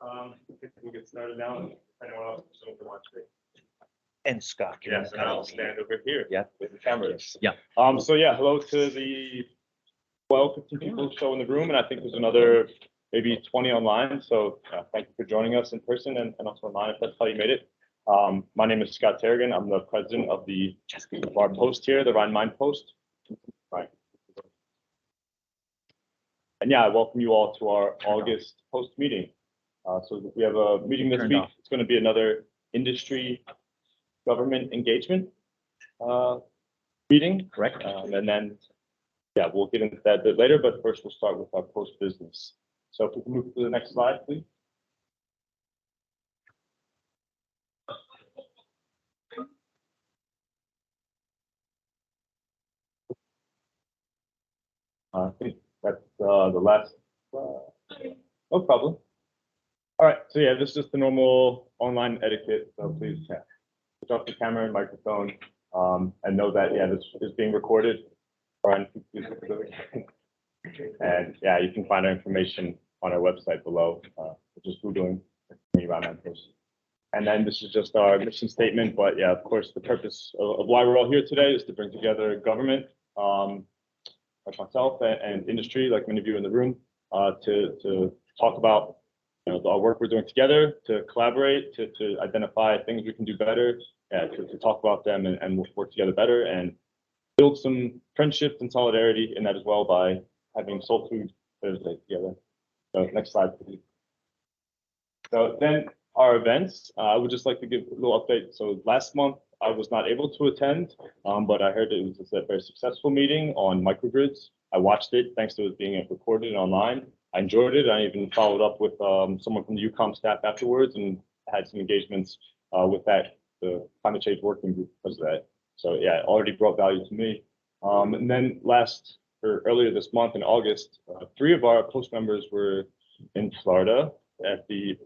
I think we'll get started now. If anyone else wants to watch it. And Scott. Yes, and I'll stand over here. Yeah. With the cameras. Yeah. So yeah, hello to the 12, 15 people show in the room, and I think there's another maybe 20 online. So thank you for joining us in person and also online if that's how you made it. My name is Scott Terrigan. I'm the president of our post here, the Rhein-Main post. Right. And yeah, I welcome you all to our August post meeting. So we have a meeting this week. It's going to be another industry government engagement meeting. Correct. And then, yeah, we'll get into that a bit later, but first we'll start with our post business. So if we can move to the next slide, please. I think that's the last, no problem. All right, so yeah, this is just the normal online etiquette, so please switch off the camera and microphone, and know that, yeah, this is being recorded. And yeah, you can find our information on our website below, which is Googling Rhein-Main post. And then this is just our mission statement, but yeah, of course, the purpose of why we're all here today is to bring together government, like myself and industry, like many of you in the room, to talk about our work we're doing together, to collaborate, to identify things we can do better, to talk about them and work together better and build some friendship and solidarity in that as well by having Soul Food Thursday together. So next slide, please. So then our events, I would just like to give a little update. So last month I was not able to attend, but I heard it was a very successful meeting on microgrids. I watched it thanks to it being recorded online. I enjoyed it. I even followed up with someone from the UCOM staff afterwards and had some engagements with the climate change working group because of that. So yeah, it already brought value to me. And then earlier this month in August, 3 of our post members were in Florida at the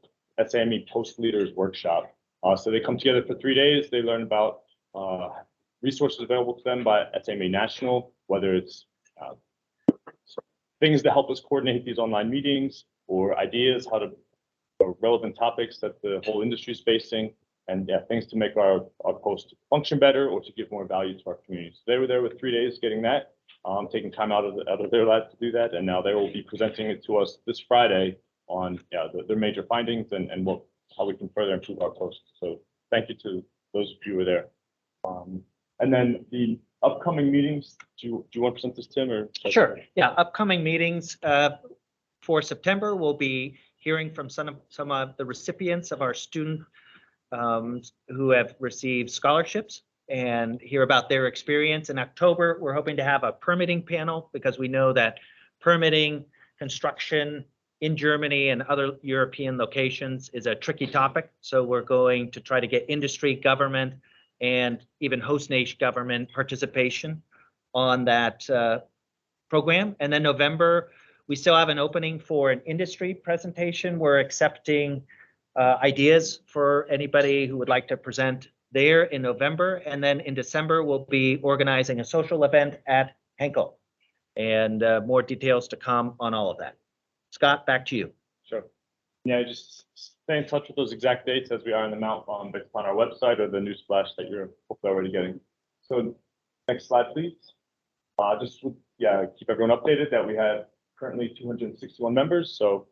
SAME Post Leaders Workshop. So they come together for 3 days. They learn about resources available to them by SAME National, whether it's things to help us coordinate these online meetings or ideas, or relevant topics that the whole industry is facing, and yeah, things to make our post function better or to give more value to our communities. So they were there with 3 days getting that, taking time out of their lives to do that, and now they will be presenting it to us this Friday on their major findings and how we can further improve our post. So thank you to those of you who were there. And then the upcoming meetings, do you want to present this, Tim? Or sure. Yeah, upcoming meetings for September, we'll be hearing from some of the recipients of our student who have received scholarships and hear about their experience. In October, we're hoping to have a permitting panel because we know that permitting construction in Germany and other European locations is a tricky topic. So we're going to try to get industry, government, and even host nation government participation on that program. And then November, we still have an opening for an industry presentation. We're accepting ideas for anybody who would like to present there in November. And then in December, we'll be organizing a social event at Henkel. And more details to come on all of that. Scott, back to you. Sure. Yeah, just stay in touch with those exact dates as we are in the mount based on our website or the news flash that you're hopefully already getting. So next slide, please. Just keep everyone updated that we have currently 261 members, so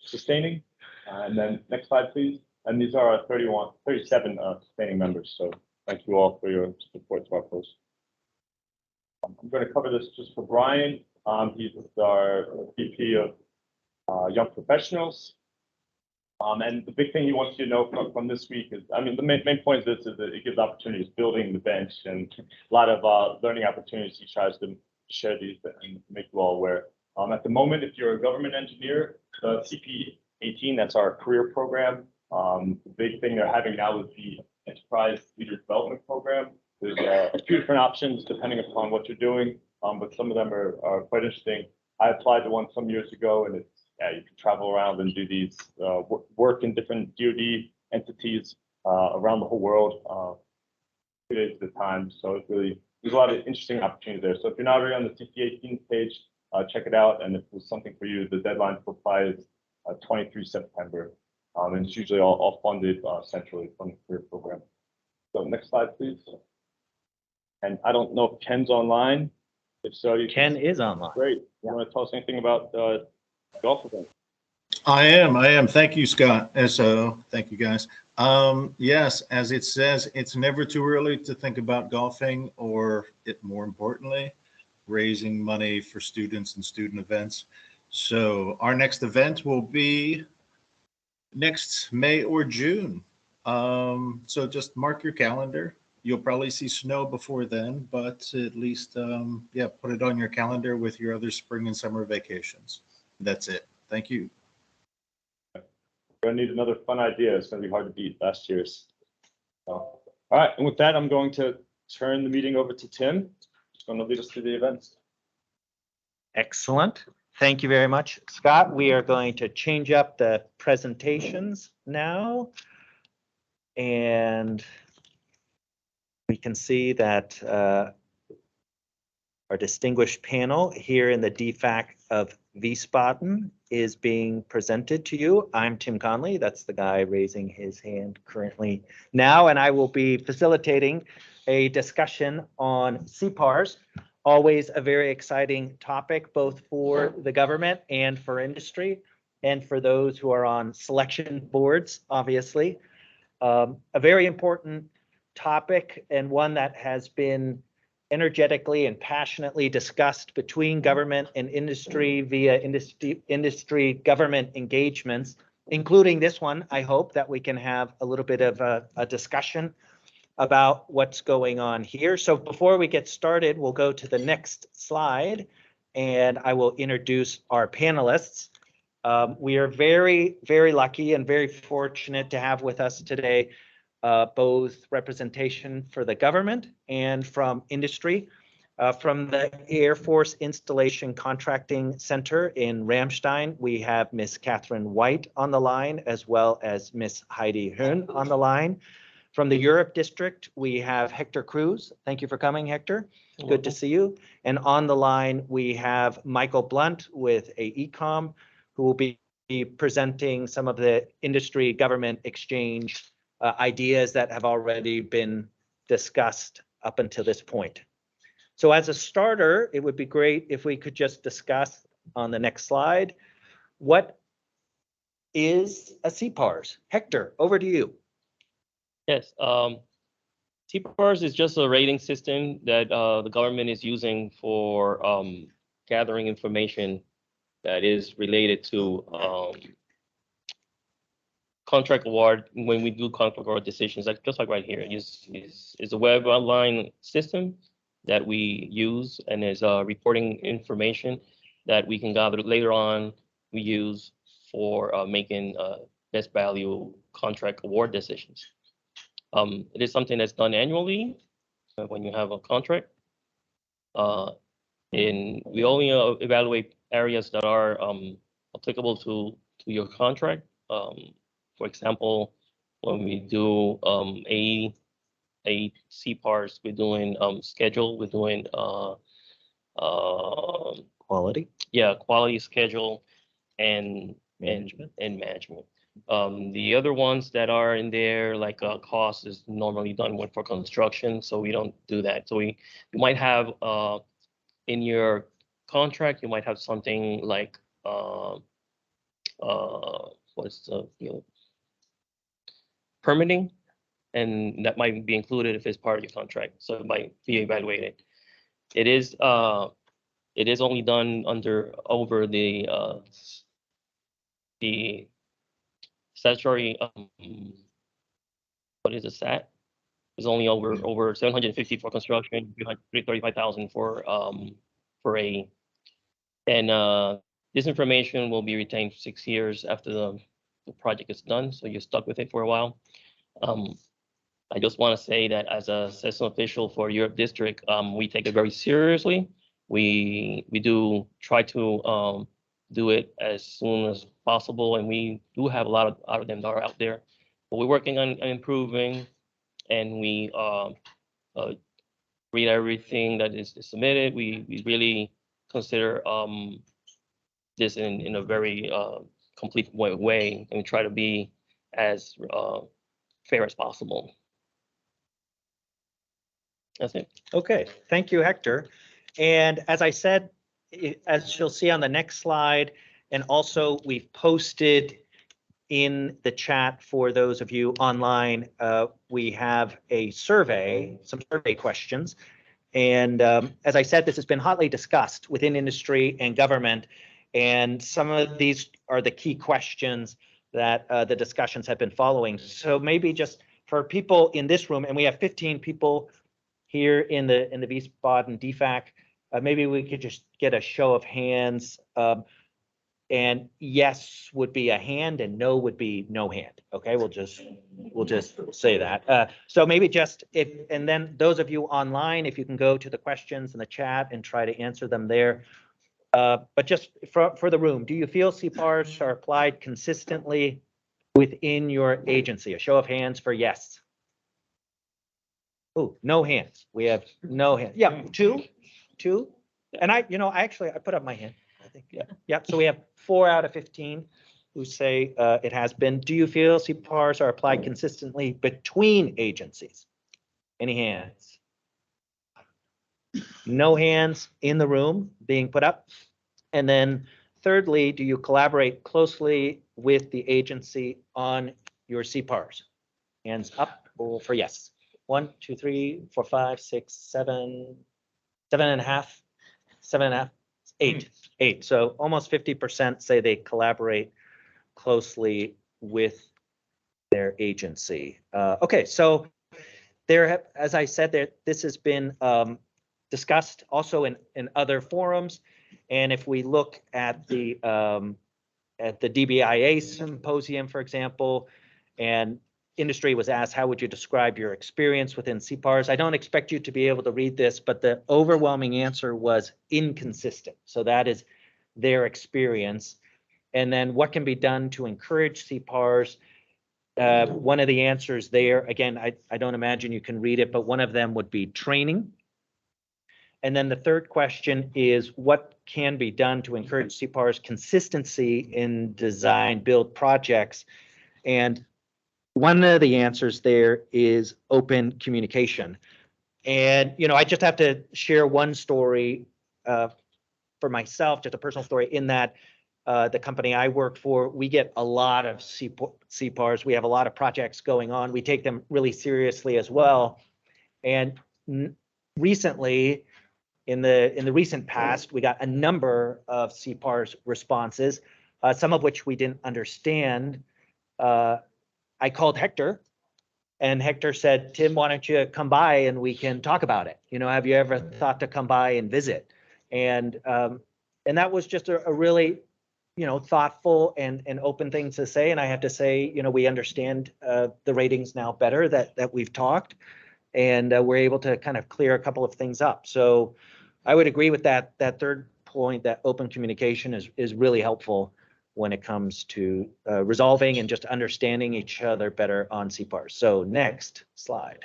sustaining. And then next slide, please. And these are our 37 sustaining members. So thank you all for your support to our post. I'm going to cover this just for Brian. He's our VP of Young Professionals. And the big thing he wants you to know from this week is, the main point of this is that it gives opportunities, building the bench, and a lot of learning opportunities. He tries to share these and make you all aware. At the moment, if you're a government engineer, the CP18, that's our career program. The big thing they're having now is the Enterprise Leader Development Program. There's a few different options depending upon what you're doing, but some of them are quite interesting. I applied to one some years ago, and you can travel around and do these work in different DoD entities around the whole world, 2 days at a time. So it's really, there's a lot of interesting opportunities there. So if you're not already on the CP18 page, check it out. And if there's something for you, the deadline to apply is 23 September. And it's usually all funded centrally from the career program. So next slide, please. And I don't know if Ken's online. If so, you Ken is online. Great. You want to tell us anything about golf event? I am. Thank you, Scott. So thank you, guys. Yes, as it says, it's never too early to think about golfing, or more importantly, raising money for students and student events. So our next event will be next May or June. So just mark your calendar. You'll probably see snow before then, but at least, yeah, put it on your calendar with your other spring and summer vacations. That's it. Thank you. We're gonna need another fun idea. It's gonna be hard to beat last year's. All right, and with that, I'm going to turn the meeting over to Tim. He's going to lead us through the events. Excellent. Thank you very much, Scott. We are going to change up the presentations now. And we can see that our distinguished panel here in the DFAC of Wiesbaden is being presented to you. I'm Tim Conley. That's the guy raising his hand currently now, and I will be facilitating a discussion on CPARS, always a very exciting topic, both for the government and for industry, and for those who are on selection boards, obviously. A very important topic, and one that has been energetically and passionately discussed between government and industry via industry government engagements, including this one. I hope that we can have a little bit of a discussion about what's going on here. So before we get started, we'll go to the next slide and I will introduce our panelists. We are very, very lucky and very fortunate to have with us today both representation for the government and from industry. From the Air Force Installation Contracting Center in Ramstein, we have Ms. Catherine White on the line, as well as Ms. Heidi Höhn on the line. From the Europe District, we have Hector Cruz. Thank you for coming, Hector. Good to see you. And on the line, we have Michael Blunt with AECOM, who will be presenting some of the industry government exchange ideas that have already been discussed up until this point. So as a starter, it would be great if we could just discuss on the next slide, what is a CPARS? Hector, over to you. Yes, CPARS is just a rating system that the government is using for gathering information that is related to contract award. When we do contract award decisions, like just like right here, is a web online system that we use, and is reporting information that we can gather later on. We use for making best value contract award decisions. It is something that's done annually when you have a contract. And we only evaluate areas that are applicable to your contract. For example, when we do a CPARS, we're doing schedule, we're doing Quality. Yeah, quality, schedule, and Management. and management. The other ones that are in there, like cost, is normally done for construction, so we don't do that. So you might have in your contract, you might have something like what's the permitting, and that might be included if it's part of your contract, so it might be evaluated. It is only done over the statutory, what is a SAT? It's only over 750 for construction, 335,000 for a, and this information will be retained for 6 years after the project is done, so you're stuck with it for a while. I just want to say that as a citizen official for Europe District, we take it very seriously. We do try to do it as soon as possible, and we do have a lot of them that are out there. But we're working on improving, and we read everything that is submitted. We really consider this in a very complete way, and we try to be as fair as possible. That's it. Okay, thank you, Hector. And as I said, as you'll see on the next slide, and also we've posted in the chat for those of you online, we have a survey, some survey questions. And as I said, this has been hotly discussed within industry and government. And some of these are the key questions that the discussions have been following. So maybe just for people in this room, and we have 15 people here in the Wiesbaden DFAC, maybe we could just get a show of hands. And yes would be a hand and no would be no hand. Okay, we'll just say that. So maybe just if, and then those of you online, if you can go to the questions in the chat and try to answer them there. But just for the room, do you feel CPARS are applied consistently within your agency? A show of hands for yes. Oh, no hands. We have no hands. Yeah, two. And I put up my hand. I think, yeah. So we have 4 out of 15 who say it has been. Do you feel CPARS are applied consistently between agencies? Any hands? No hands in the room being put up. And then thirdly, do you collaborate closely with the agency on your CPARS? Hands up or for yes. 1, 2, 3, 4, 5, 6, 7, 7.5, 7.5, 8. So almost 50% say they collaborate closely with their agency. Okay, so as I said, this has been discussed also in other forums. And if we look at the DBIA symposium, for example, and industry was asked, how would you describe your experience within CPARS? I don't expect you to be able to read this, but the overwhelming answer was inconsistent. So that is their experience. And then what can be done to encourage CPARS? One of the answers there, again, I don't imagine you can read it, but one of them would be training. And then the third question is what can be done to encourage CPARS consistency in design build projects? And one of the answers there is open communication. And, I just have to share one story for myself, just a personal story in that the company I work for, we get a lot of CPARS. We have a lot of projects going on. We take them really seriously as well. And recently, in the recent past, we got a number of CPARS responses, some of which we didn't understand. I called Hector, and Hector said, Tim, why don't you come by and we can talk about it? Have you ever thought to come by and visit? And that was just a really, thoughtful and open thing to say. And I have to say, we understand the ratings now better that we've talked, and we're able to kind of clear a couple of things up. So I would agree with that third point, that open communication is really helpful when it comes to resolving and just understanding each other better on CPARS. So next slide.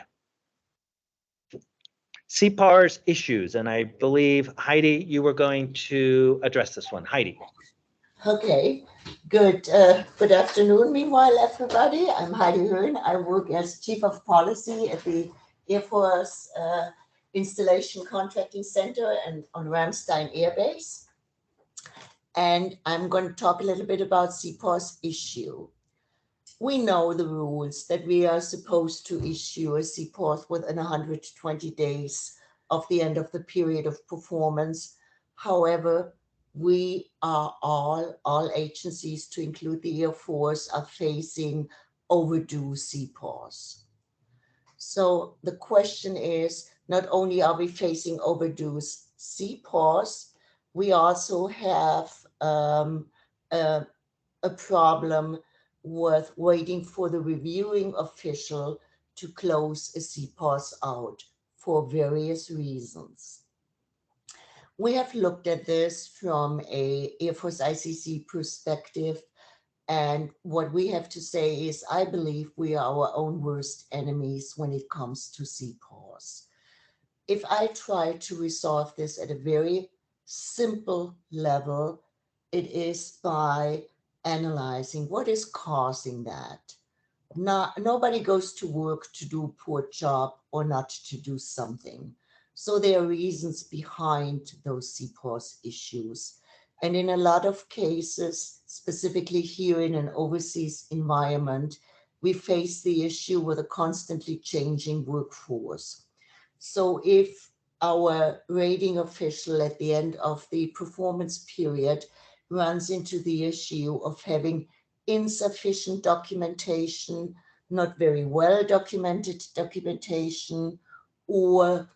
CPARS issues, and I believe, Heidi, you were going to address this one. Heidi. Okay, good afternoon, meanwhile, everybody. I'm Heidi Rhein. I work as Chief of Policy at the Air Force Installation Contracting Center and on Ramstein Air Base. And I'm going to talk a little bit about CPARS issue. We know the rules that we are supposed to issue a CPARS within 120 days of the end of the period of performance. However, we are all agencies, to include the Air Force, are facing overdue CPARS. So the question is, not only are we facing overdue CPARS, we also have a problem with waiting for the reviewing official to close a CPARS out for various reasons. We have looked at this from a Air Force ICC perspective, and what we have to say is, I believe we are our own worst enemies when it comes to CPARS. If I try to resolve this at a very simple level, it is by analyzing what is causing that. nobody goes to work to do a poor job or not to do something. So there are reasons behind those CPARS issues. And in a lot of cases, specifically here in an overseas environment, we face the issue with a constantly changing workforce. So if our rating official at the end of the performance period runs into the issue of having insufficient documentation, not very well documented documentation, or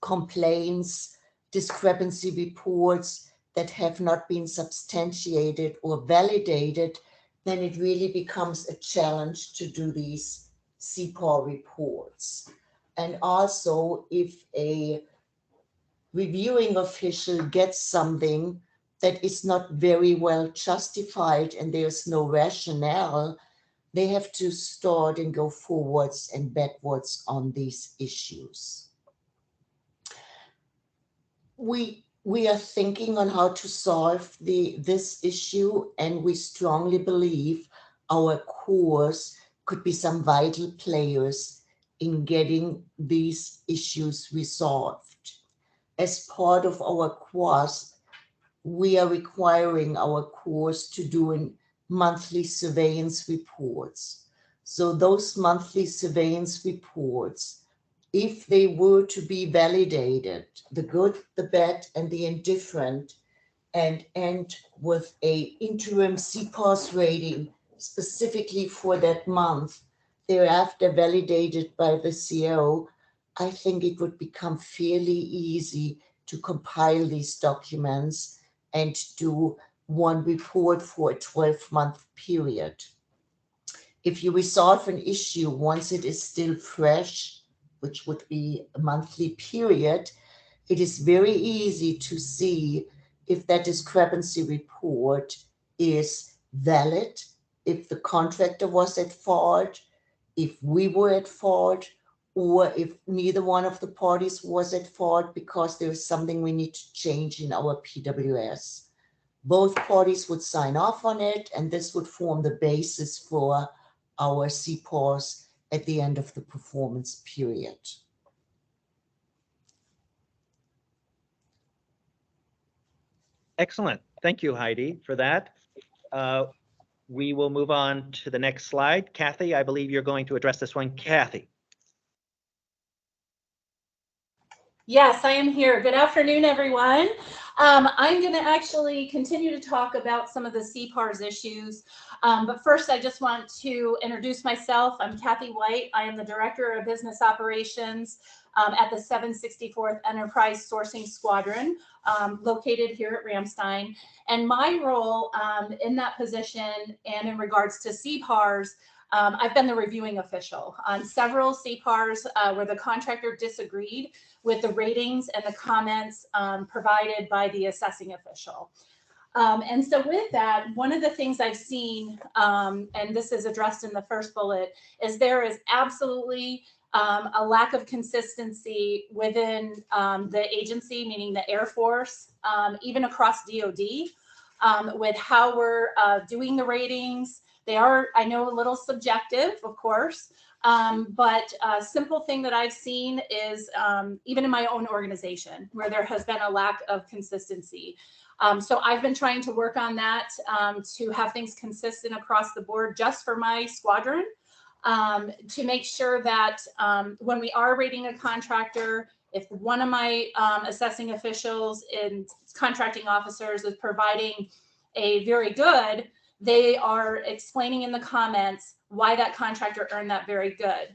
complaints, discrepancy reports that have not been substantiated or validated, then it really becomes a challenge to do these CPAR reports. And also, if a reviewing official gets something that is not very well justified and there's no rationale, they have to start and go forwards and backwards on these issues. We are thinking on how to solve this issue, and we strongly believe our course could be some vital players in getting these issues resolved. As part of our course, we are requiring our course to do monthly surveillance reports. So those monthly surveillance reports, if they were to be validated, the good, the bad, and the indifferent, and end with a interim CPARS rating specifically for that month, thereafter validated by the CO, I think it would become fairly easy to compile these documents and do one report for a 12-month period. If you resolve an issue once it is still fresh, which would be a monthly period, it is very easy to see if that discrepancy report is valid, if the contractor was at fault, if we were at fault, or if neither one of the parties was at fault because there is something we need to change in our PWS. Both parties would sign off on it, and this would form the basis for our CPARS at the end of the performance period. Excellent. Thank you, Heidi, for that. We will move on to the next slide. Kathy, I believe you're going to address this one. Kathy. Yes, I am here. Good afternoon, everyone. I'm going to actually continue to talk about some of the CPARS issues. But first, I just want to introduce myself. I'm Kathy White. I am the Director of Business Operations at the 764th Enterprise Sourcing Squadron, located here at Rhein-Main. And my role in that position and in regards to CPARS, I've been the reviewing official on several CPARS where the contractor disagreed with the ratings and the comments provided by the assessing official. And so with that, one of the things I've seen, and this is addressed in the first bullet, is there is absolutely a lack of consistency within the agency, meaning the Air Force, even across DoD, with how we're doing the ratings. They are, I know, a little subjective, of course, but a simple thing that I've seen is even in my own organization where there has been a lack of consistency. So I've been trying to work on that to have things consistent across the board just for my squadron, to make sure that when we are rating a contractor, if one of my assessing officials and contracting officers is providing a very good, they are explaining in the comments why that contractor earned that very good.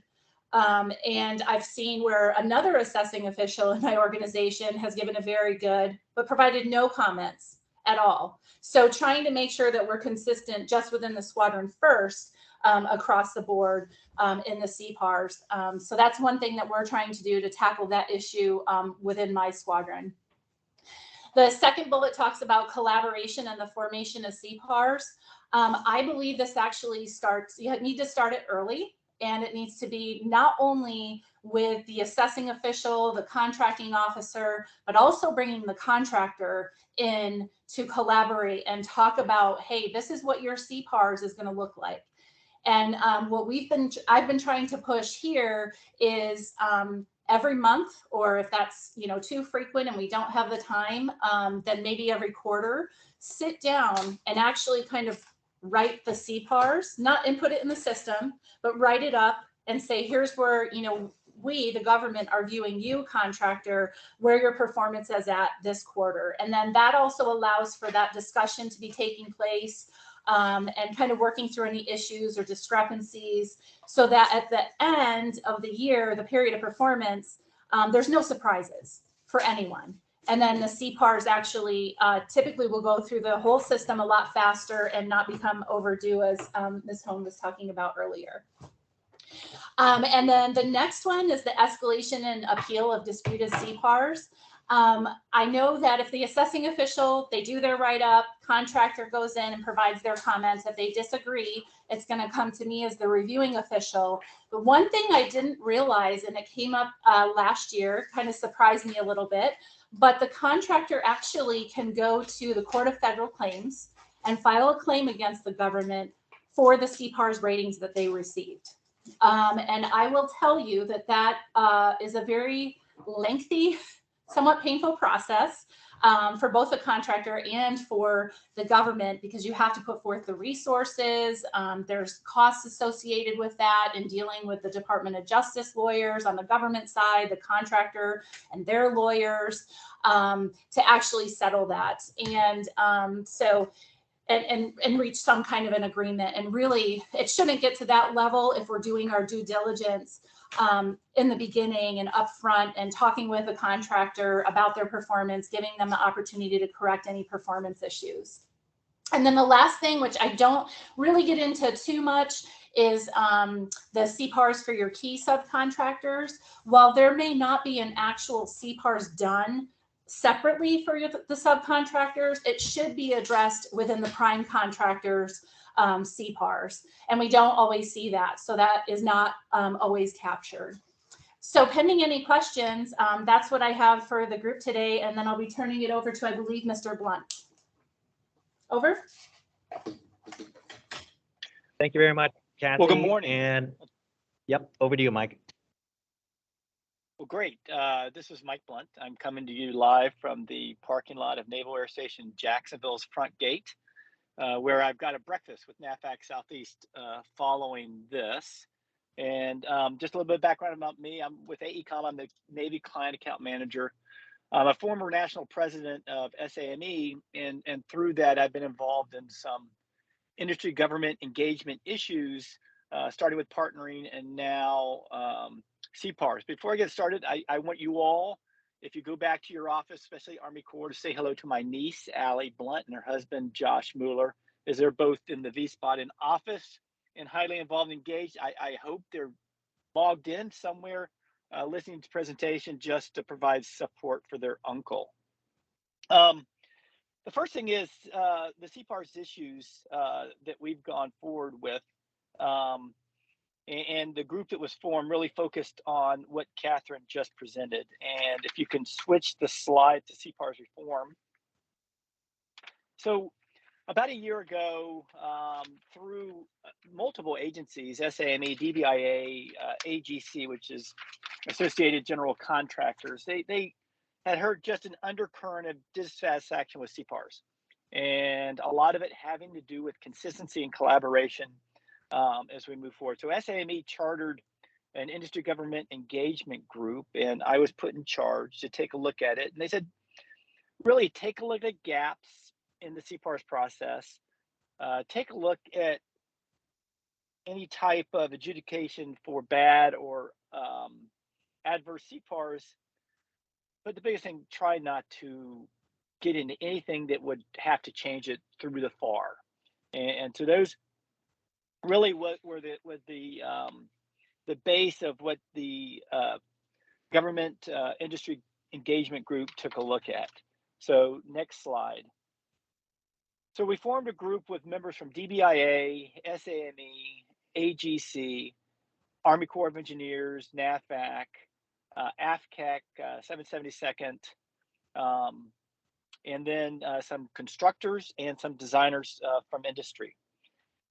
And I've seen where another assessing official in my organization has given a very good, but provided no comments at all. So trying to make sure that we're consistent just within the squadron first, across the board in the CPARS. So that's one thing that we're trying to do to tackle that issue within my squadron. The second bullet talks about collaboration and the formation of CPARS. I believe this actually starts, you need to start it early, and it needs to be not only with the assessing official, the contracting officer, but also bringing the contractor in to collaborate and talk about, hey, this is what your CPARS is going to look like. And what I've been trying to push here is every month, or if that's too frequent and we don't have the time, then maybe every quarter, sit down and actually kind of write the CPARS, not input it in the system, but write it up and say, here's where we, the government, are viewing you, contractor, where your performance is at this quarter. And then that also allows for that discussion to be taking place, and kind of working through any issues or discrepancies, so that at the end of the year, the period of performance, there's no surprises for anyone. And then the CPARS actually typically will go through the whole system a lot faster and not become overdue, as Ms. Hone was talking about earlier. And then the next one is the escalation and appeal of disputed CPARS. I know that if the assessing official, they do their write-up, contractor goes in and provides their comments. If they disagree, it's going to come to me as the reviewing official. But one thing I didn't realize, and it came up last year, kind of surprised me a little bit, but the contractor actually can go to the Court of Federal Claims and file a claim against the government for the CPARS ratings that they received. And I will tell you that that is a very lengthy, somewhat painful process for both the contractor and for the government, because you have to put forth the resources. There's costs associated with that in dealing with the Department of Justice lawyers on the government side, the contractor and their lawyers, to actually settle that. And and reach some kind of an agreement. And really, it shouldn't get to that level if we're doing our due diligence in the beginning and upfront, and talking with the contractor about their performance, giving them the opportunity to correct any performance issues. And then the last thing, which I don't really get into too much, is the CPARS for your key subcontractors. While there may not be an actual CPARS done separately for the subcontractors, it should be addressed within the prime contractors CPARS, and we don't always see that, so that is not always captured. So pending any questions, that's what I have for the group today, and then I'll be turning it over to, I believe, Mr. Blunt. Over. Thank you very much, Kathy. Well, good morning. And yep, over to you, Mike. Well, great. This is Mike Blunt. I'm coming to you live from the parking lot of Naval Air Station Jacksonville's front gate, where I've got a breakfast with NAVFAC Southeast following this. And just a little bit of background about me. I'm with AECOM. I'm the Navy Client Account Manager. I'm a former national president of SAME, and through that, I've been involved in some industry government engagement issues, starting with partnering and now CPARS. Before I get started, I want you all, if you go back to your office, especially Army Corps, to say hello to my niece, Allie Blunt, and her husband, Josh Mueller, as they're both in the V-Spot in office and highly involved and engaged. I hope they're logged in somewhere, listening to the presentation just to provide support for their uncle. The first thing is the CPARS issues that we've gone forward with. And the group that was formed really focused on what Catherine just presented. And if you can switch the slide to CPARS reform. So about a year ago, through multiple agencies, SAME, DBIA, AGC, which is Associated General Contractors, they had heard just an undercurrent of dissatisfaction with CPARS. And a lot of it having to do with consistency and collaboration as we move forward. So SAME chartered an industry government engagement group, and I was put in charge to take a look at it. And they said, really take a look at gaps in the CPARS process, take a look at any type of adjudication for bad or adverse CPARS. But the biggest thing, try not to get into anything that would have to change it through the FAR. And so those really what were the base of what the government industry engagement group took a look at. So next slide. So we formed a group with members from DBIA, SAME, AGC, Army Corps of Engineers, NAVFAC, AFCAC, 772nd, and then some constructors and some designers from industry.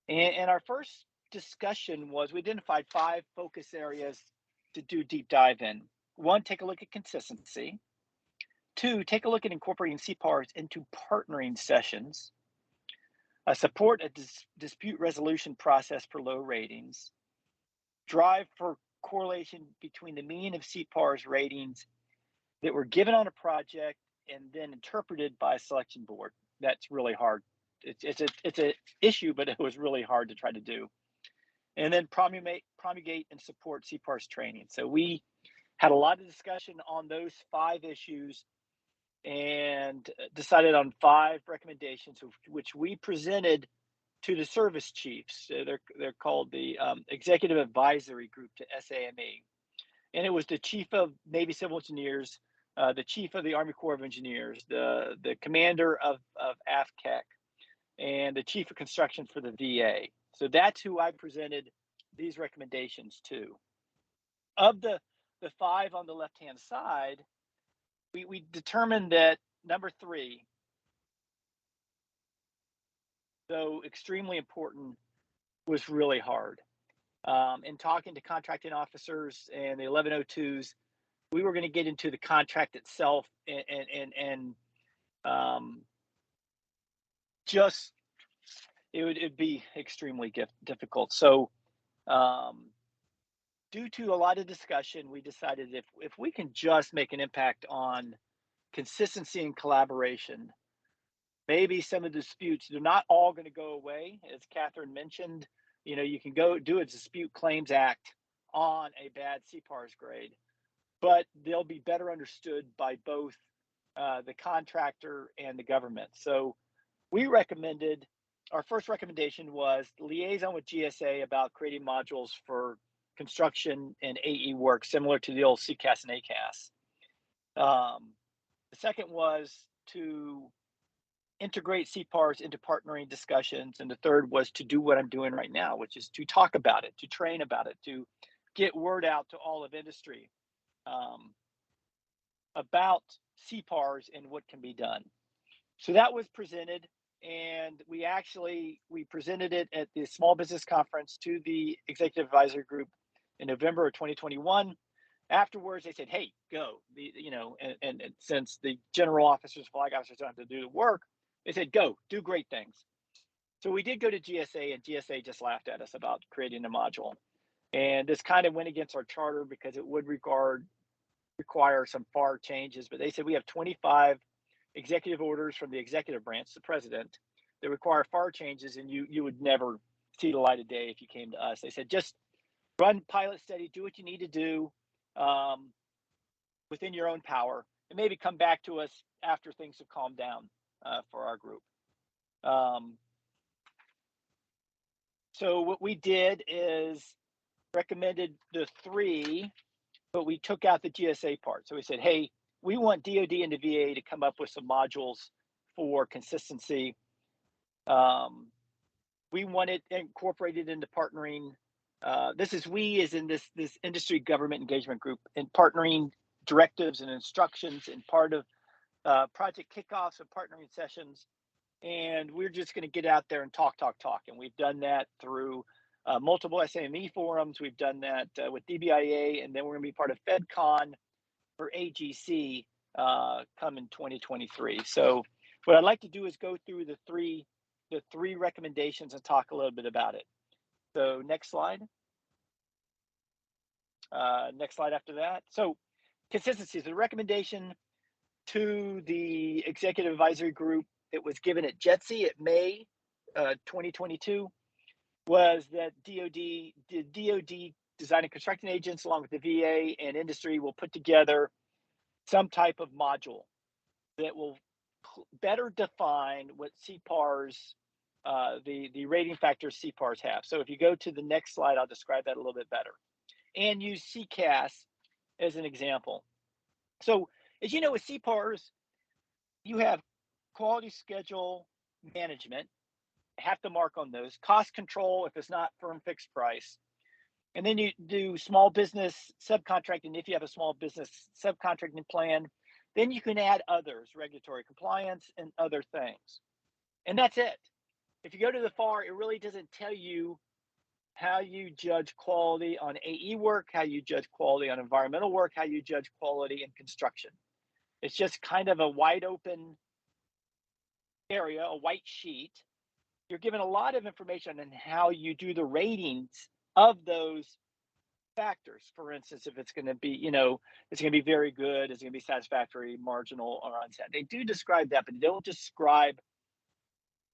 And our first discussion was we identified 5 focus areas to do deep dive in. 1, take a look at consistency. 2, take a look at incorporating CPARS into partnering sessions. Support a dispute resolution process for low ratings. Drive for correlation between the mean of CPARS ratings that were given on a project and then interpreted by a selection board. That's really hard. It's an issue, but it was really hard to try to do. And then promulgate and support CPARS training. So we had a lot of discussion on those 5 issues and decided on 5 recommendations, which we presented to the service chiefs. They're called the Executive Advisory Group to SAME. And it was the Chief of Navy Civil Engineers, the Chief of the Army Corps of Engineers, the Commander of AFCEC, and the Chief of Construction for the VA. So that's who I presented these recommendations to. Of the 5 on the left-hand side, we determined that number 3, though extremely important, was really hard. In talking to contracting officers and the 1102s, we were going to get into the contract itself and just it'd be extremely difficult. So due to a lot of discussion, we decided if we can just make an impact on consistency and collaboration, maybe some of the disputes, they're not all going to go away. As Catherine mentioned, you can go do a dispute claims act on a bad CPARS grade, but they'll be better understood by both the contractor and the government. So we recommended, our first recommendation was liaison with GSA about creating modules for construction and AE work similar to the old CCAS and ACAS. The second was to integrate CPARS into partnering discussions. And the third was to do what I'm doing right now, which is to talk about it, to train about it, to get word out to all of industry about CPARS and what can be done. So that was presented, and we presented it at the Small Business Conference to the Executive Advisory Group in November of 2021. Afterwards, they said, hey, go. And since the general officers, flag officers don't have to do the work, they said, go, do great things. So we did go to GSA, and GSA just laughed at us about creating a module. And this kind of went against our charter because it would require some FAR changes. But they said we have 25 executive orders from the executive branch, the president, that require FAR changes, and you would never see the light of day if you came to us. They said, just run pilot study, do what you need to do within your own power, and maybe come back to us after things have calmed down for our group. So what we did is recommended the 3, but we took out the GSA part. So we said, hey, we want DOD and the VA to come up with some modules for consistency. We want it incorporated into partnering. We as in this industry government engagement group, in partnering directives and instructions and part of project kickoffs and partnering sessions. And we're just going to get out there and talk. And we've done that through multiple SAME forums. We've done that with DBIA, and then we're going to be part of FedCon for AGC come in 2023. So what I'd like to do is go through the three recommendations and talk a little bit about it. So next slide. Next slide after that. So consistency is the recommendation to the Executive Advisory Group that was given at JETSI at May 2022 was that DOD design and construction agents along with the VA and industry will put together some type of module that will better define what CPARS, the rating factors CPARS have. So if you go to the next slide, I'll describe that a little bit better. And use CCAS as an example. So as you know, with CPARS, you have quality schedule management, have to mark on those, cost control if it's not firm fixed price. And then you do small business subcontracting if you have a small business subcontracting plan. Then you can add others, regulatory compliance and other things. And that's it. If you go to the FAR, it really doesn't tell you how you judge quality on AE work, how you judge quality on environmental work, how you judge quality in construction. It's just kind of a wide open area, a white sheet. You're given a lot of information on how you do the ratings of those factors. For instance, if it's going to be, it's going to be very good, it's going to be satisfactory, marginal, or unsatisfactory. They do describe that, but they don't describe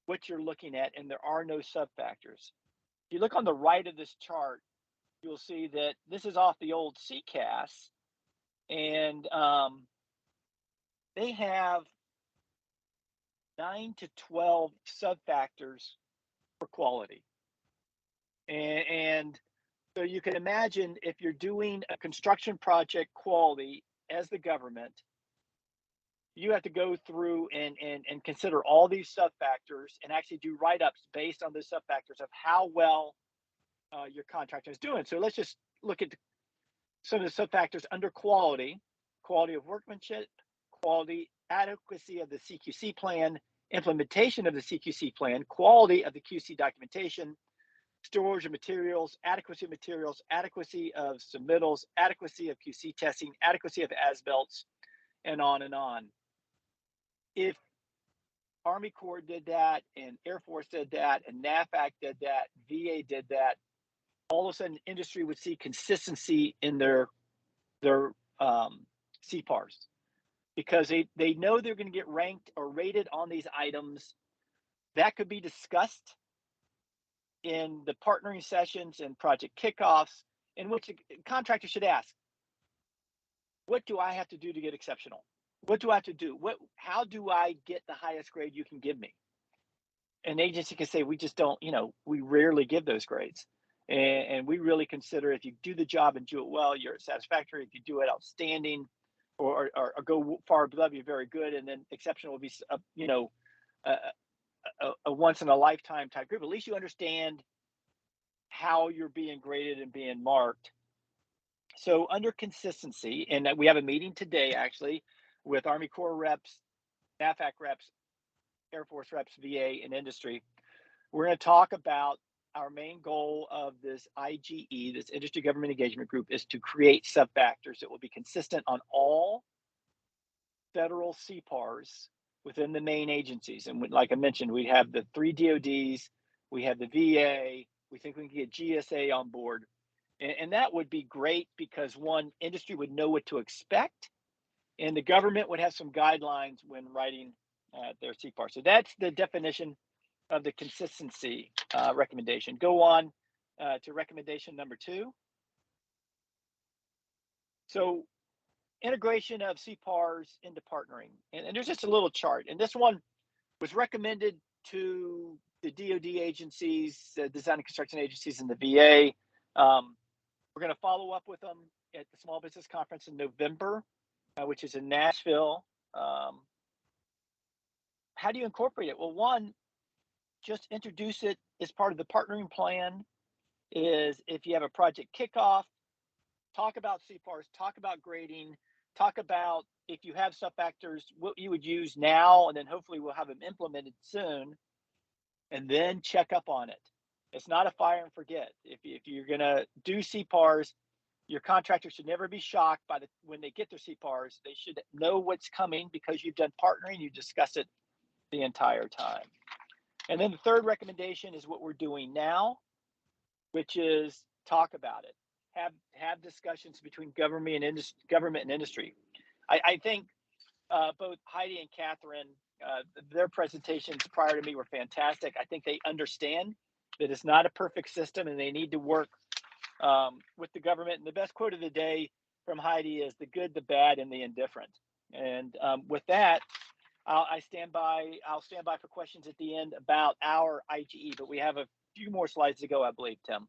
what you're looking at, and there are no sub-factors. If you look on the right of this chart, you'll see that this is off the old CCAS, and they have 9 to 12 sub-factors for quality. And so you can imagine if you're doing a construction project quality as the government, you have to go through and consider all these sub-factors and actually do write-ups based on those sub-factors of how well your contractor is doing. So let's just look at some of the sub-factors under quality: quality of workmanship, quality, adequacy of the CQC plan, implementation of the CQC plan, quality of the QC documentation, storage of materials, adequacy of submittals, adequacy of QC testing, adequacy of as-built, and on and on. If Army Corps did that, and Air Force did that, and NAFAC did that, VA did that, all of a sudden industry would see consistency in their CPARS, because they know they're going to get ranked or rated on these items. That could be discussed in the partnering sessions and project kickoffs, in which a contractor should ask, what do I have to do to get exceptional? What do I have to do? How do I get the highest grade you can give me? An agency can say, we just don't, we rarely give those grades. And we really consider if you do the job and do it well, you're satisfactory. If you do it outstanding or go far above, you're very good. And then exceptional will be, a once in a lifetime type group. At least you understand how you're being graded and being marked. So under consistency, and we have a meeting today actually with Army Corps reps, NAFAC reps, Air Force reps, VA, and industry. We're going to talk about our main goal of this IGE, this Industry Government Engagement Group, is to create sub-factors that will be consistent on all federal CPARS within the main agencies. And like I mentioned, we have the 3 DODs, we have the VA, we think we can get GSA on board. And that would be great because, one, industry would know what to expect, and the government would have some guidelines when writing their CPAR. So that's the definition of the consistency recommendation. Go on to recommendation number 2. So integration of CPARS into partnering. And there's just a little chart. And this one was recommended to the DOD agencies, design and construction agencies, and the VA. We're going to follow up with them at the Small Business Conference in November, which is in Nashville. How do you incorporate it? Well, one, just introduce it as part of the partnering plan. Is if you have a project kickoff, talk about CPARS, talk about grading, talk about if you have sub-factors, what you would use now, and then hopefully we'll have them implemented soon, and then check up on it. It's not a fire and forget. If you're going to do CPARS, your contractor should never be shocked by when they get their CPARS. They should know what's coming because you've done partnering, you discuss it the entire time. And then the third recommendation is what we're doing now, which is talk about it. Have discussions between government and industry. I think both Heidi and Catherine, their presentations prior to me were fantastic. I think they understand that it's not a perfect system and they need to work with the government. And the best quote of the day from Heidi is the good, the bad, and the indifferent. And with that, I'll stand by for questions at the end about our IGE, but we have a few more slides to go, I believe, Tim.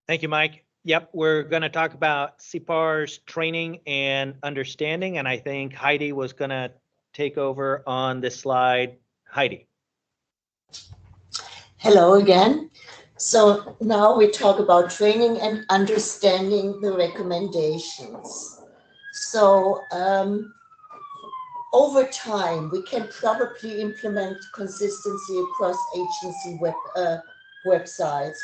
Thank you, Mike. Yep, we're going to talk about CPARS training and understanding, and I think Heidi was going to take over on this slide. Heidi. Hello again. So now we talk about training and understanding the recommendations. So over time, we can probably implement consistency across agency websites,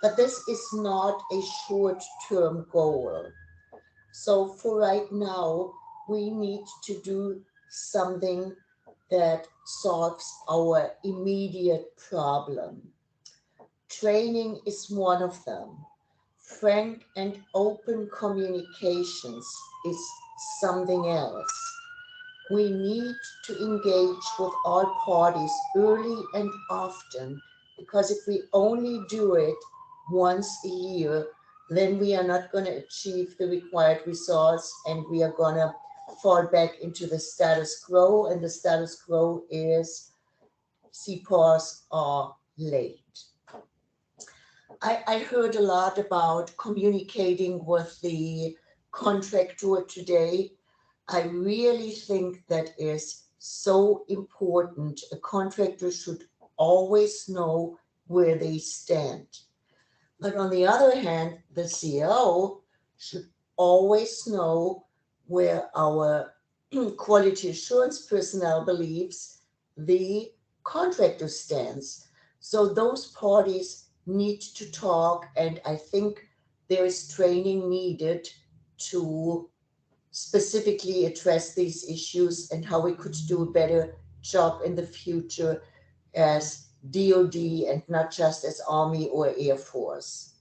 but this is not a short-term goal. So for right now, we need to do something that solves our immediate problem. Training is one of them. Frank and open communications is something else. We need to engage with all parties early and often, because if we only do it once a year, then we are not going to achieve the required results, and we are going to fall back into the status quo, and the status quo is CPARS are late. I heard a lot about communicating with the contractor today. I really think that is so important. A contractor should always know where they stand. But on the other hand, the CEO should always know where our quality assurance personnel believes the contractor stands. So those parties need to talk, and I think there is training needed to specifically address these issues and how we could do a better job in the future as DoD and not just as Army or Air Force.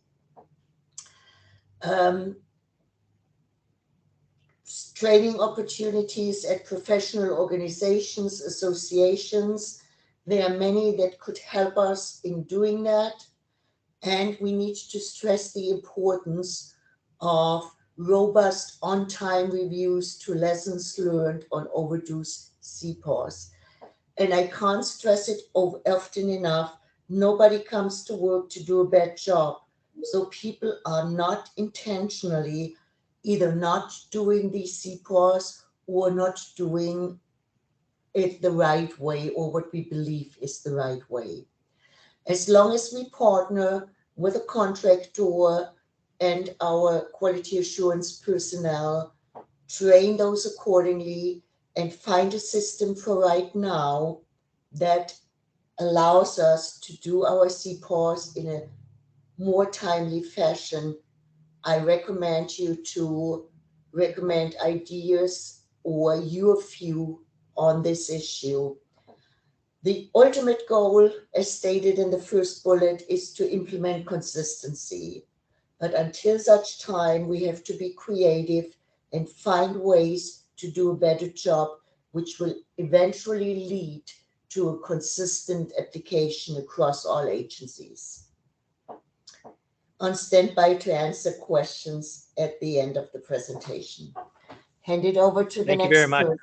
Training opportunities at professional organizations, associations. There are many that could help us in doing that. And we need to stress the importance of robust on-time reviews to lessons learned on overdue CPARS. And I can't stress it often enough. Nobody comes to work to do a bad job. So people are not intentionally either not doing these CPARS or not doing it the right way, or what we believe is the right way. As long as we partner with a contractor and our quality assurance personnel, train those accordingly, and find a system for right now that allows us to do our CPARS in a more timely fashion, I recommend you to recommend ideas or your view on this issue. The ultimate goal, as stated in the first bullet, is to implement consistency. But until such time, we have to be creative and find ways to do a better job, which will eventually lead to a consistent application across all agencies. On standby to answer questions at the end of the presentation. Hand it over to the Thank you next very much. person.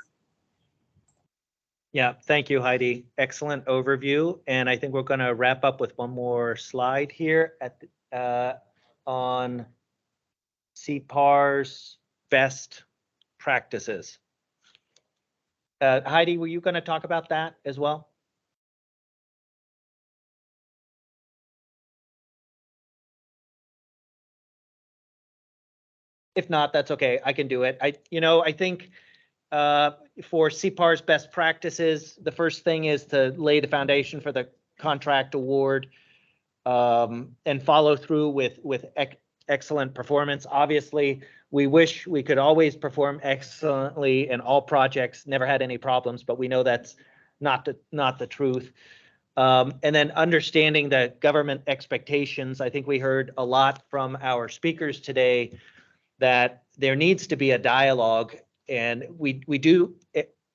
Yeah, thank you, Heidi. Excellent overview. And I think we're going to wrap up with one more slide here on CPARS best practices. Heidi, were you going to talk about that as well? If not, that's okay. I can do it. I think for CPARS best practices, the first thing is to lay the foundation for the contract award and follow through with excellent performance. Obviously, we wish we could always perform excellently in all projects, never had any problems, but we know that's not the truth. And then understanding the government expectations. I think we heard a lot from our speakers today that there needs to be a dialogue, and we do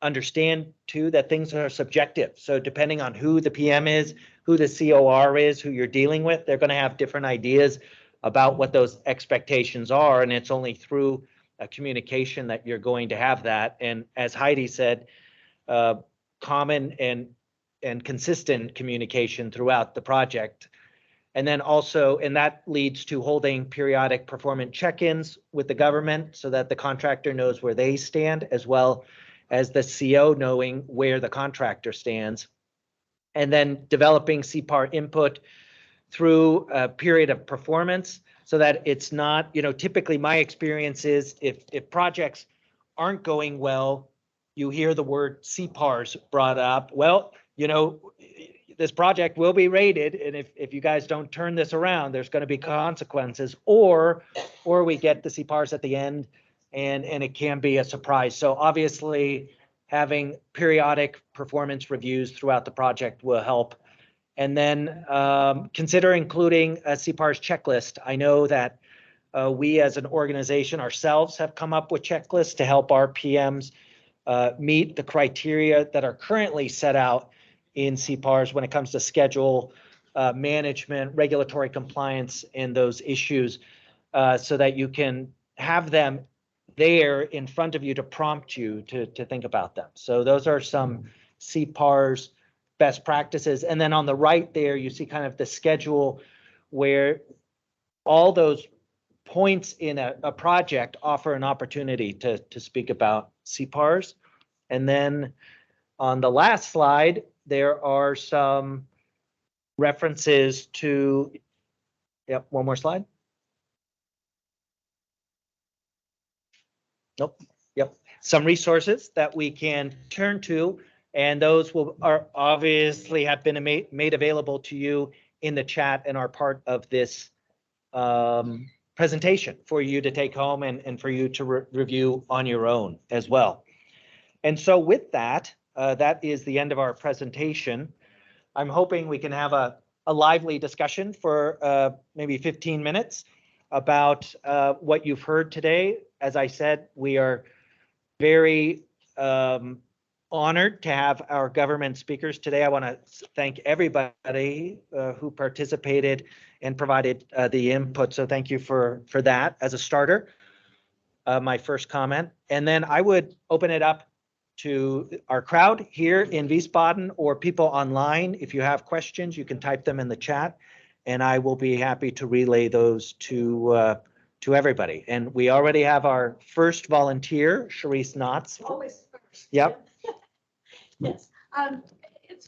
understand too that things are subjective. So depending on who the PM is, who the COR is, who you're dealing with, they're going to have different ideas about what those expectations are, and it's only through a communication that you're going to have that. And as Heidi said, common and consistent communication throughout the project. And then also, and that leads to holding periodic performance check-ins with the government so that the contractor knows where they stand, as well as the CO knowing where the contractor stands. And then developing CPAR input through a period of performance so that it's not, typically my experience is if projects aren't going well, you hear the word CPARS brought up. Well, this project will be rated, and if you guys don't turn this around, there's going to be consequences, or we get the CPARS at the end, and it can be a surprise. So obviously, having periodic performance reviews throughout the project will help. And then consider including a CPARS checklist. I know that we as an organization ourselves have come up with checklists to help our PMs meet the criteria that are currently set out in CPARS when it comes to schedule management, regulatory compliance, and those issues, so that you can have them there in front of you to prompt you to think about them. So those are some CPARS best practices. And then on the right there, you see kind of the schedule where all those points in a project offer an opportunity to speak about CPARS. And then on the last slide, there are some references to, yep, one more slide. Nope, yep. Some resources that we can turn to, and those are obviously have been made available to you in the chat and are part of this presentation for you to take home and for you to review on your own as well. And so with that, that is the end of our presentation. I'm hoping we can have a lively discussion for maybe 15 minutes about what you've heard today. As I said, we are very honored to have our government speakers today. I want to thank everybody who participated and provided the input. So thank you for that as a starter, my first comment. And then I would open it up to our crowd here in Wiesbaden or people online. If you have questions, you can type them in the chat, and I will be happy to relay those to everybody. And we already have our first volunteer, Sharice Knotts. Always first. Yep. Yes.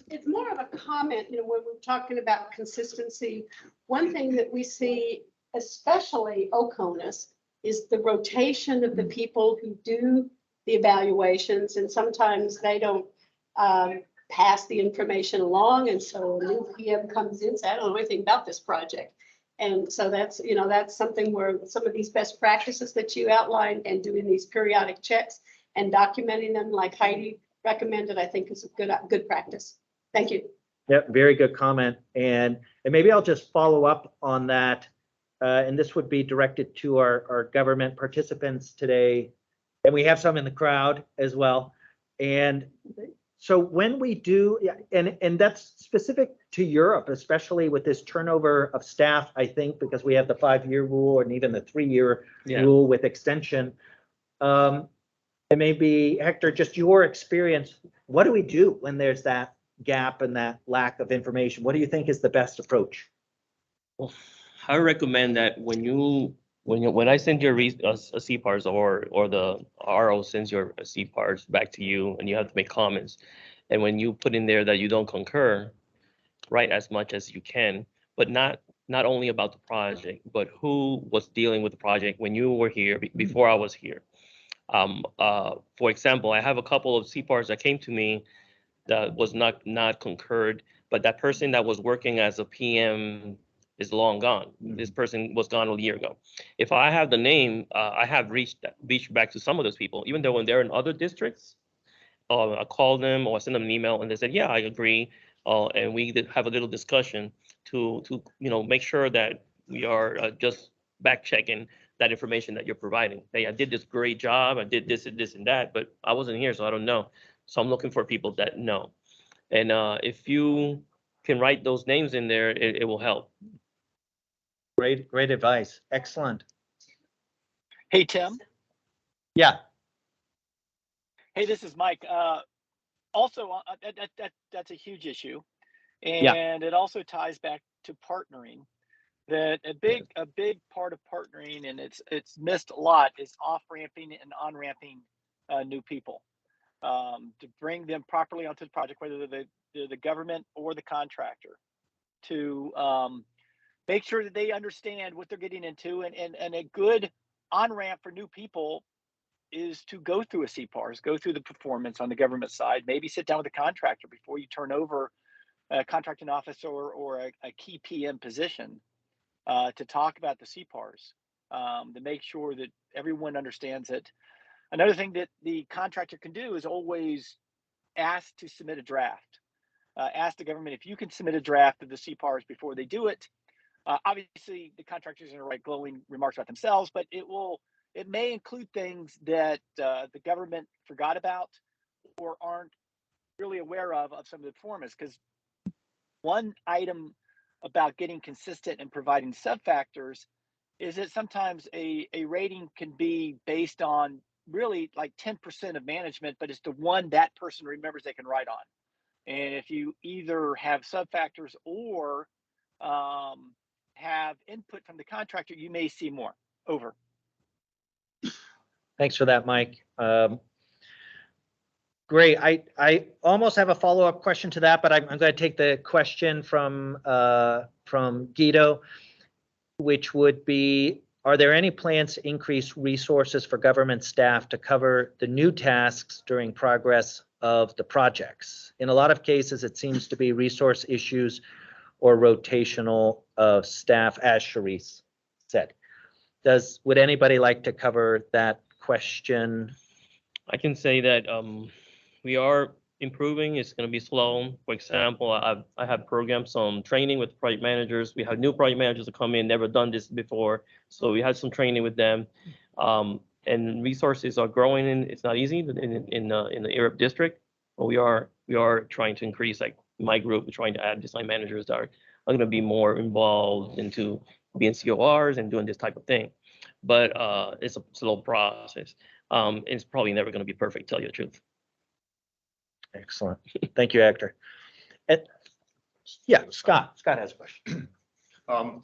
It's more of a comment, when we're talking about consistency. One thing that we see, especially OCONUS, is the rotation of the people who do the evaluations, and sometimes they don't pass the information along, and so a new PM comes in and says, I don't know anything about this project. And so that's something where some of these best practices that you outlined and doing these periodic checks and documenting them like Heidi recommended, I think is a good practice. Thank you. Yep, very good comment. And maybe I'll just follow up on that. And this would be directed to our government participants today. And we have some in the crowd as well. And so when we do, and that's specific to Europe, especially with this turnover of staff, I think, because we have the 5-year rule and even the 3-year rule with extension. And maybe, Hector, just your experience, what do we do when there's that gap and that lack of information? What do you think is the best approach? Well, I recommend that when I send your a CPARS or the RO sends your CPARS back to you and you have to make comments, and when you put in there that you don't concur, write as much as you can, but not only about the project, but who was dealing with the project when you were here before I was here. For example, I have a couple of CPARS that came to me that was not concurred, but that person that was working as a PM is long gone. This person was gone a year ago. If I have the name, I have reached back to some of those people, even though when they're in other districts, I call them or I send them an email and they said, yeah, I agree. And we did have a little discussion to make sure that we are just back checking that information that you're providing. Hey, I did this great job. I did this and this and that, but I wasn't here, so I don't know. So I'm looking for people that know. And if you can write those names in there, it will help. Great advice. Excellent. Hey, Tim. Yeah. Hey, this is Mike. Also, that's a huge issue. And it also ties back to partnering. That a big part of partnering, and it's missed a lot, is off-ramping and on-ramping new people to bring them properly onto the project, whether they're the government or the contractor, to make sure that they understand what they're getting into, and a good on-ramp for new people is to go through a CPARS, go through the performance on the government side, maybe sit down with the contractor before you turn over a contracting officer or a key PM position to talk about the CPARS, to make sure that everyone understands it. Another thing that the contractor can do is always ask to submit a draft. Ask the government if you can submit a draft of the CPARS before they do it. Obviously, the contractors are going to write glowing remarks about themselves, but it may include things that the government forgot about or aren't really aware of some of the performance. Because one item about getting consistent and providing sub-factors is that sometimes a rating can be based on really like 10% of management, but it's the one that person remembers they can write on. And if you either have sub-factors or have input from the contractor, you may see more. Over. Thanks for that, Mike. Great. I almost have a follow-up question to that, but I'm going to take the question from Guido, which would be, are there any plans to increase resources for government staff to cover the new tasks during progress of the projects? In a lot of cases, it seems to be resource issues or rotational of staff, as Sharice said. Would anybody like to cover that question? I can say that we are improving. It's going to be slow. For example, I have programmed some training with project managers. We have new project managers to come in, never done this before. So we had some training with them. And resources are growing. It's not easy in the Europe district, but we are trying to increase, like my group, we're trying to add design managers that are going to be more involved into being CORs and doing this type of thing. But it's a slow process. It's probably never going to be perfect, tell you the truth. Excellent. Thank you, Hector. Yeah, Scott has a question.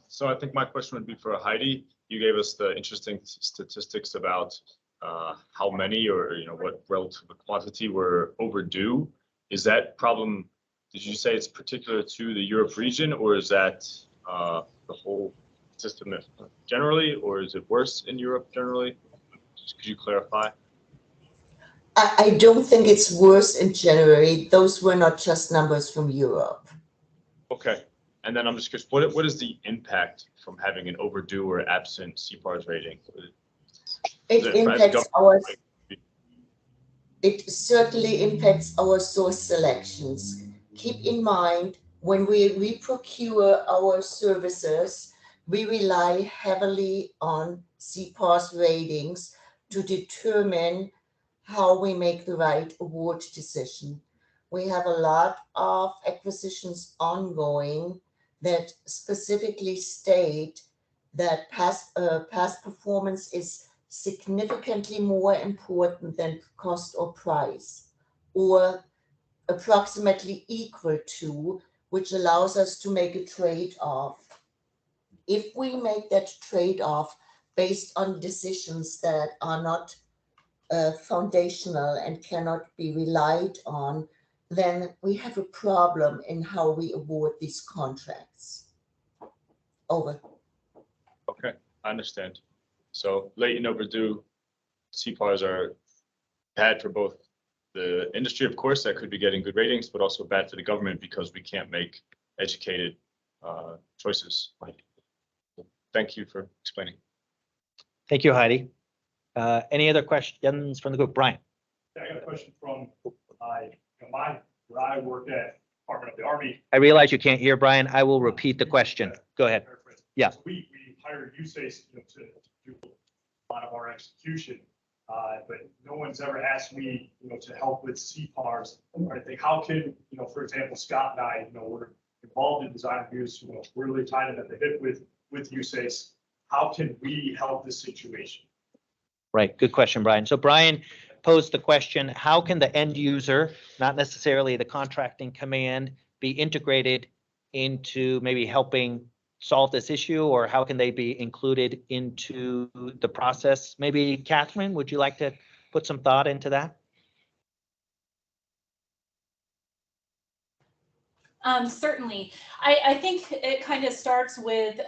So I think my question would be for Heidi. You gave us the interesting statistics about how many or what relative quantity were overdue. Is that problem, did you say it's particular to the Europe region, or is that the whole system generally, or is it worse in Europe generally? Could you clarify? I don't think it's worse in January. Those were not just numbers from Europe. Okay. And then I'm just curious, what is the impact from having an overdue or absent CPARS rating? It certainly impacts our source selections. Keep in mind, when we procure our services, we rely heavily on CPARS ratings to determine how we make the right award decision. We have a lot of acquisitions ongoing that specifically state that past performance is significantly more important than cost or price, or approximately equal to, which allows us to make a trade-off. If we make that trade-off based on decisions that are not foundational and cannot be relied on, then we have a problem in how we award these contracts. Over. Okay, I understand. So late and overdue CPARs are bad for both the industry, of course, that could be getting good ratings, but also bad for the government because we can't make educated choices. Thank you for explaining. Thank you, Heidi. Any other questions from the group? Brian. Yeah, I got a question from where I worked at Department of the Army. I realize you can't hear, Brian. I will repeat the question. Go ahead. Yeah. We hired USACE to do a lot of our execution, but no one's ever asked me, to help with CPARS. I think how can, for example, Scott and I, we're involved in design reviews, we're really tied in at the hip with USACE. How can we help this situation? Right. Good question, Brian. So Brian posed the question, how can the end user, not necessarily the contracting command, be integrated into maybe helping solve this issue, or how can they be included into the process? Maybe Catherine, would you like to put some thought into that? Certainly. I think it kind of starts with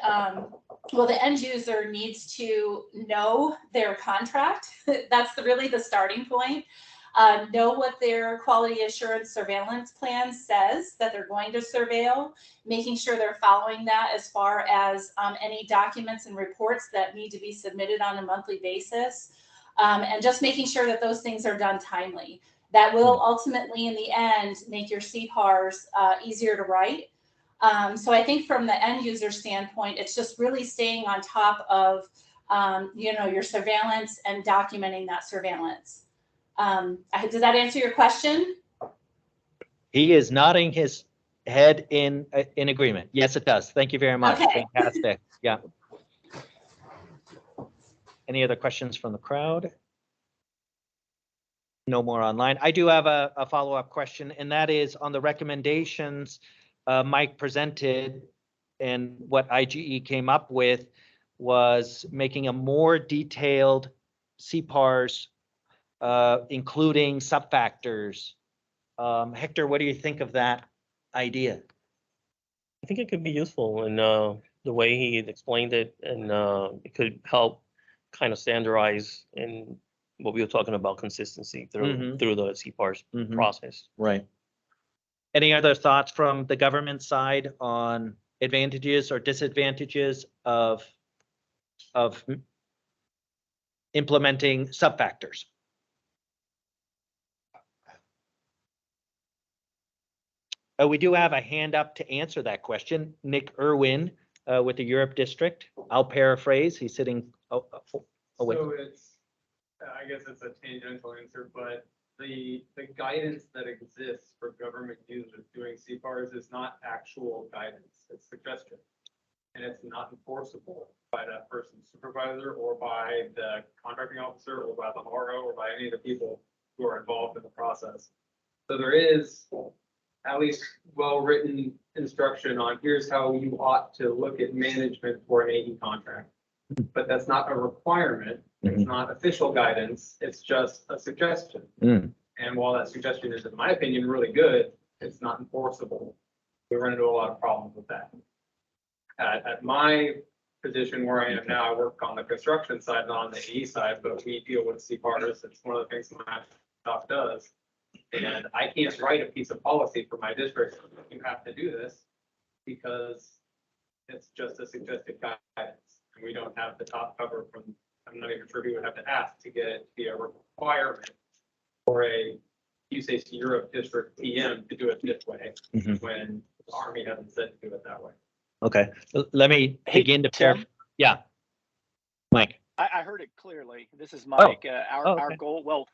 well, the end user needs to know their contract. That's really the starting point. Know what their quality assurance surveillance plan says that they're going to surveil, making sure they're following that as far as any documents and reports that need to be submitted on a monthly basis, and just making sure that those things are done timely. That will ultimately, in the end, make your CPARS easier to write. So I think from the end user standpoint, it's just really staying on top of, your surveillance and documenting that surveillance. Does that answer your question? He is nodding his head in agreement. Yes, it does. Thank you very much. Okay. Fantastic. Yeah. Any other questions from the crowd? No more online. I do have a follow-up question, and that is on the recommendations Mike presented, and what IGE came up with was making a more detailed CPARS, including sub-factors. Hector, what do you think of that idea? I think it could be useful in the way he explained it, and it could help kind of standardize in what we were talking about, consistency through the CPARS process. Right. Any other thoughts from the government side on advantages or disadvantages of implementing sub-factors? We do have a hand up to answer that question. Nick Irwin with the Europe District. I'll paraphrase. He's sitting. Wait. So it's, I guess it's a tangential answer, but the guidance that exists for government users doing CPARS is not actual guidance, it's suggestion. And it's not enforceable by that person's supervisor or by the contracting officer or by the RO or by any of the people who are involved in the process. So there is at least well-written instruction on here's how you ought to look at management for an AE contract. But that's not a requirement. It's not official guidance. It's just a suggestion. And while that suggestion is, in my opinion, really good, it's not enforceable. We run into a lot of problems with that. At my position where I am now, I work on the construction side, not on the AE side, but we deal with CPARS. It's one of the things my shop does. And I can't write a piece of policy for my district. You have to do this because it's just a suggested guidance. And we don't have the top cover from, I'm not even sure who would have to ask to get it to be a requirement for a USACE Europe district PM to do it this way when the Army hasn't said to do it that way. Okay, let me begin to Tim? Yeah, Mike. I heard it clearly. This is Mike. Our okay. goal, well,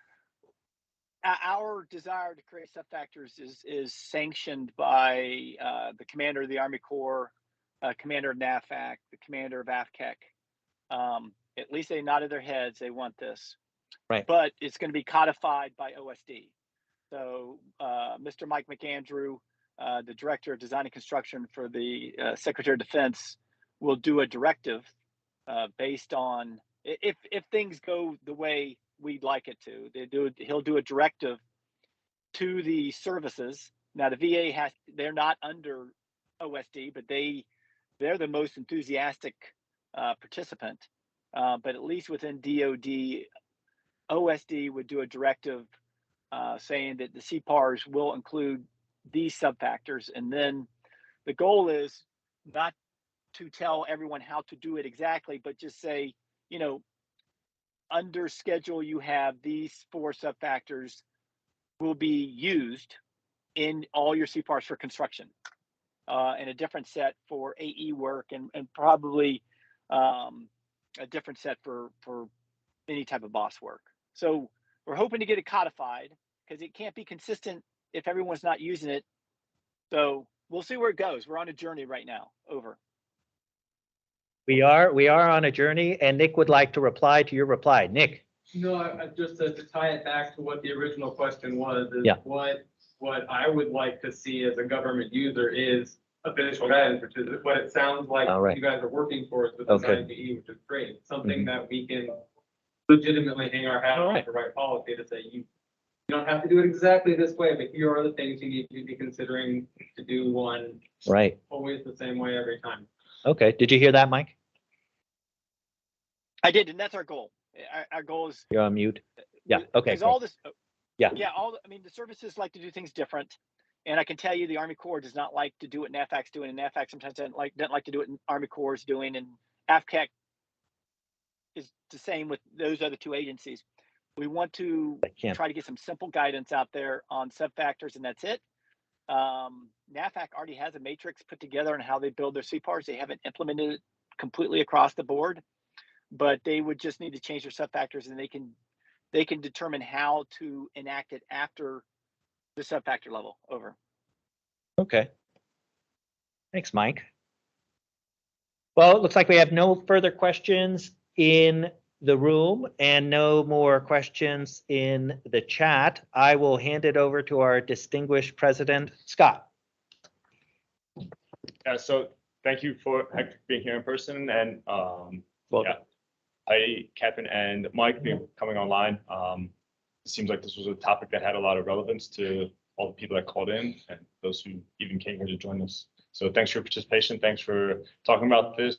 our desire to create sub-factors is sanctioned by the commander of the Army Corps, commander of NAFAC, the commander of AFCEC. At least they nodded their heads. They want this. Right. But it's going to be codified by OSD. So Mr. Mike McAndrew, the Director of Design and Construction for the Secretary of Defense, will do a directive based on, if things go the way we'd like it to, he'll do a directive to the services. Now the VA they're not under OSD, but they're the most enthusiastic participant. But at least within DOD, OSD would do a directive saying that the CPARS will include these sub-factors. And then the goal is not to tell everyone how to do it exactly, but just say, under schedule, you have these 4 sub-factors will be used in all your CPARS for construction, and a different set for AE work, and probably a different set for any type of boss work. So we're hoping to get it codified because it can't be consistent if everyone's not using it. So we'll see where it goes. We're on a journey right now. Over. We are on a journey, and Nick would like to reply to your reply. Nick. No, just to tie it back to what the original question was, is what I would like to see as a government user is official guidance, which is what it sounds like you guys are working towards with this IGE, which is great. Something that we can legitimately hang our hat on the right policy to say you don't have to do it exactly this way, but here are the things you need to be considering to do one always the same way every time. Okay. Did you hear that, Mike? I did, and that's our goal. Our goal is. You're on mute. Yeah, okay. Because all this. Yeah. Yeah, I mean, the services like to do things different. And I can tell you the Army Corps does not like to do what NAVFAC's doing, and NAVFAC sometimes doesn't like to do what Army Corps is doing, and AFCAC is the same with those other two agencies. We want to try to get some simple guidance out there on sub-factors, and that's it. NAVFAC already has a matrix put together on how they build their CPARS. They haven't implemented it completely across the board, but they would just need to change their sub-factors, and they can determine how to enact it after the sub-factor level. Over. Okay. Thanks, Mike. Well, it looks like we have no further questions in the room and no more questions in the chat. I will hand it over to our distinguished president, Scott. Yeah, so thank you for being here in person, and Captain and Mike coming online. It seems like this was a topic that had a lot of relevance to all the people that called in and those who even came here to join us. So thanks for your participation. Thanks for talking about this,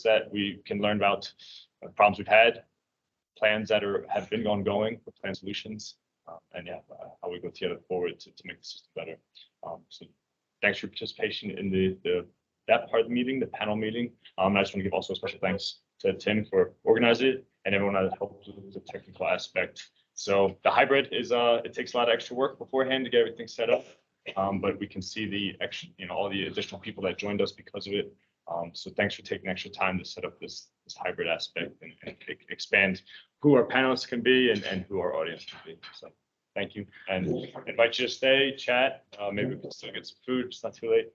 that we can learn about problems we've had, plans that have been ongoing for plan solutions, and how we go together forward to make the system better. So thanks for your participation in that part of the meeting, the panel meeting. I just want to give also a special thanks to Tim for organizing it and everyone that helped with the technical aspect. So the hybrid is it takes a lot of extra work beforehand to get everything set up, but we can see the extra, all the additional people that joined us because of it. So thanks for taking extra time to set up this hybrid aspect and expand who our panelists can be and who our audience can be. So thank you, and invite you to stay, chat. Maybe we can still get some food. It's not too late.